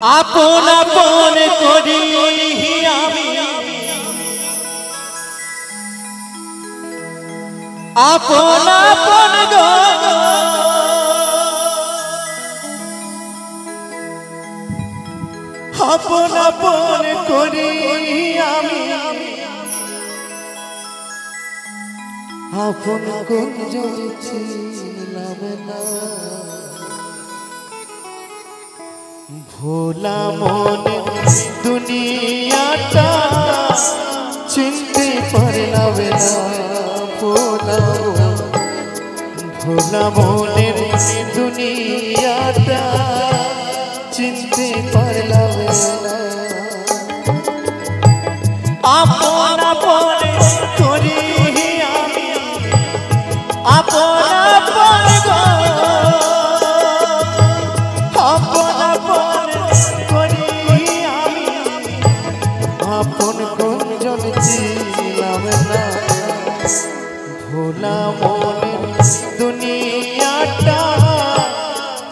আপন আপন করি আমি আপন আপন গো আপন আপন করি আমি আপন কোন ছিলাম না ভোলা মনে দুনিয়াটা চিনতে পারলাম না ভোলা ভোলা মনের দুনিয়াটা চিনতে পারলাম না আপন আপন করি আমি আপন আপন গো আপন আপন করি আমি আপন কোনজন ছিলাম না ভোলা মনের দুনিয়াটা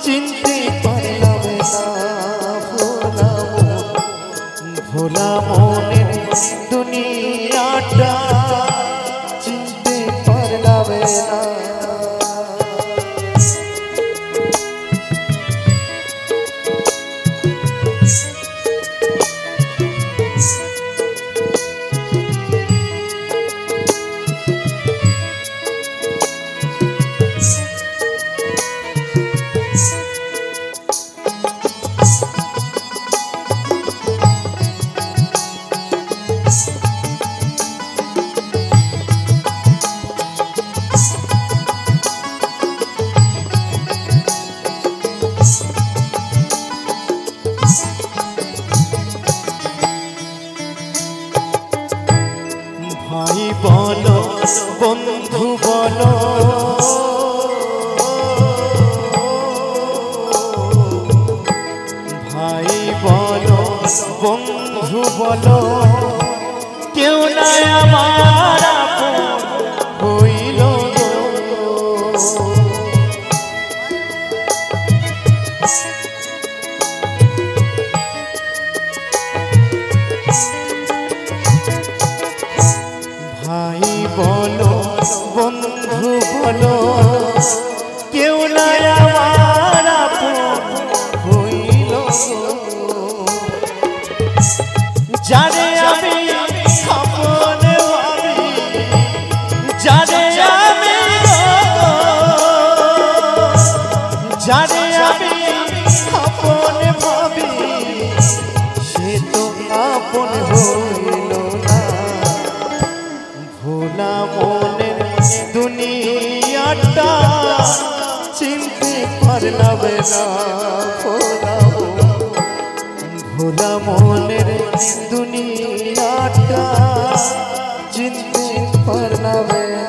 চিনতে পারলাম না ভোলা মনের দুনিয়াটা চিনতে পারলাম না ভাই বলো বন্ধু বলো ভাই বলো বন্ধু বলো কেউ নাই আমার আপন হইল ভাই বলো বন্ধু বলো কেউ নাই আমার আপন হইল জানে আমি আপন ভাবি জানে আমি জানে আমি আপন ভাবি সে তো আপন হইল না ভোলা মনের দুনিয়াটা চিনতে পারলাম না ভোলা মনের দুনিয়াটা চিনতে পারলাম না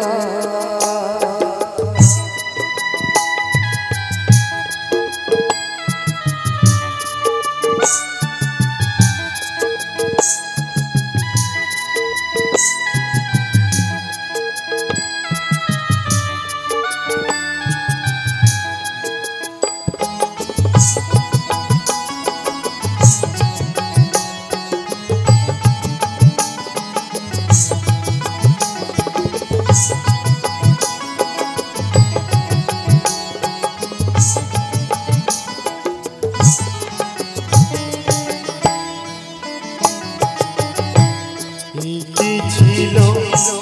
কি ছিল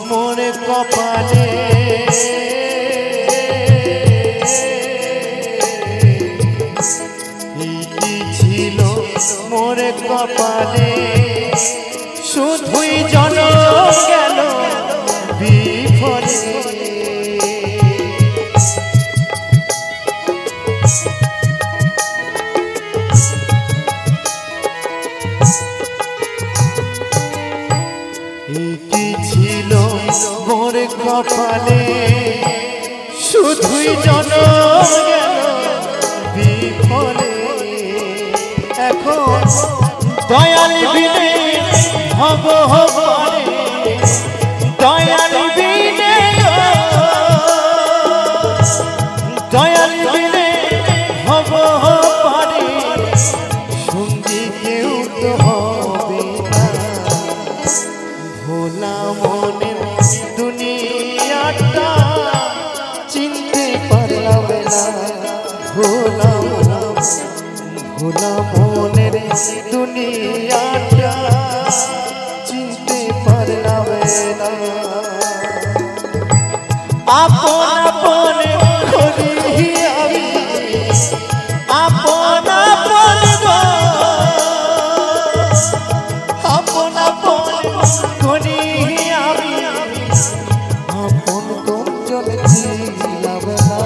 মোর কপালে কি ছিল মোর কপালে শুধুই জনম গেল বিফলে কি ছিল মোর কপালে শুধুই জনম গেল বিফলে এখন দয়াল বিনে হব পারে দয়াল বিনে দয়াল বিনে হব পারে সঙ্গী কেউ তো হবে না ভোলা মনের দুনিয়াটা চিনতে পারলাম না ভোলা ভোলা মনের দুনিয়াটা চিনতে পারলাম না আপন আপন করি আমি আপন আপন গো আপন আপন করি আমি আপন কোনজন ছিলাম না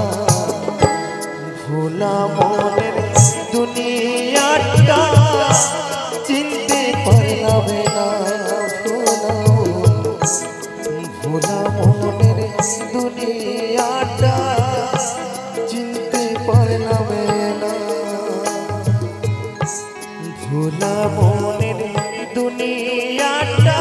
ভোলা মনের দুনিয়াটা চিনতে পারলাম না ভোলা মনের দুনিয়াটা চিনতে পারলাম না ভোলা মনের দুনিয়াটা